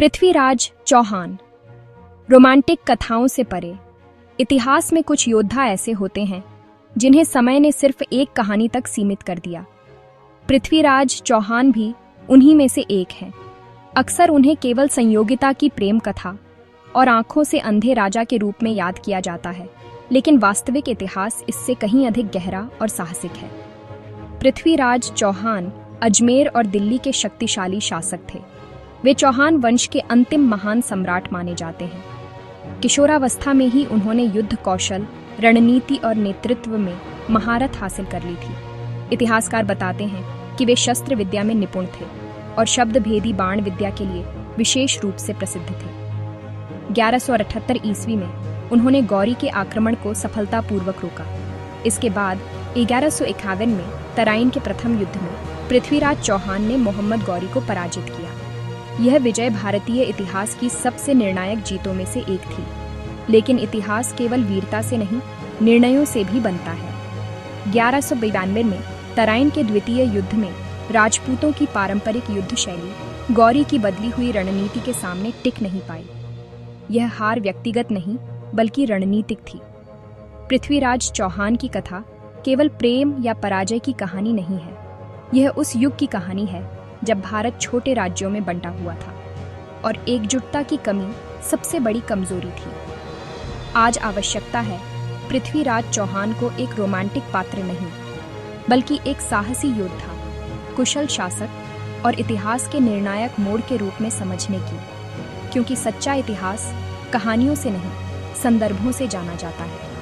Prithviraj Chauhan. Romantic कथाओं से परे इतिहास में कुछ योद्धा ऐसे होते हैं जिन्हें समय ने सिर्फ एक कहानी तक सीमित कर दिया। पृथ्वीराज चौहान भी उन्हीं में से एक हैं। अक्सर उन्हें केवल संयोगिता की प्रेम कथा और आंखों से अंधे राजा के रूप में याद किया जाता है, लेकिन वास्तविक इतिहास इससे कहीं अधिक गहरा और साहसिक है। पृथ्वीराज चौहान अजमेर और दिल्ली के शक्तिशाली शासक थे। वे चौहान वंश के अंतिम महान सम्राट माने जाते हैं। किशोरावस्था में ही उन्होंने युद्ध कौशल, रणनीति और नेतृत्व में महारत हासिल कर ली थी। इतिहासकार बताते हैं कि वे शस्त्र विद्या में निपुण थे और शब्द भेदी बाण विद्या के लिए विशेष रूप से प्रसिद्ध थे। 1178 ईस्वी में उन्होंने गौरी के आक्रमण को सफलतापूर्वक रोका। इसके बाद 1151 में तराइन के प्रथम युद्ध में पृथ्वीराज चौहान ने मोहम्मद गौरी को पराजित किया। यह विजय भारतीय इतिहास की सबसे निर्णायक जीतों में से एक थी। लेकिन इतिहास केवल वीरता से नहीं, निर्णयों से भी बनता है। 1192 में तराइन के द्वितीय युद्ध में राजपूतों की पारंपरिक युद्ध शैली गौरी की बदली हुई रणनीति के सामने टिक नहीं पाई। यह हार व्यक्तिगत नहीं बल्कि रणनीतिक थी। पृथ्वीराज चौहान की कथा केवल प्रेम या पराजय की कहानी नहीं है। यह उस युग की कहानी है जब भारत छोटे राज्यों में बंटा हुआ था और एकजुटता की कमी सबसे बड़ी कमजोरी थी। आज आवश्यकता है पृथ्वीराज चौहान को एक रोमांटिक पात्र नहीं, बल्कि एक साहसी योद्धा, कुशल शासक और इतिहास के निर्णायक मोड़ के रूप में समझने की, क्योंकि सच्चा इतिहास कहानियों से नहीं, संदर्भों से जाना जाता है।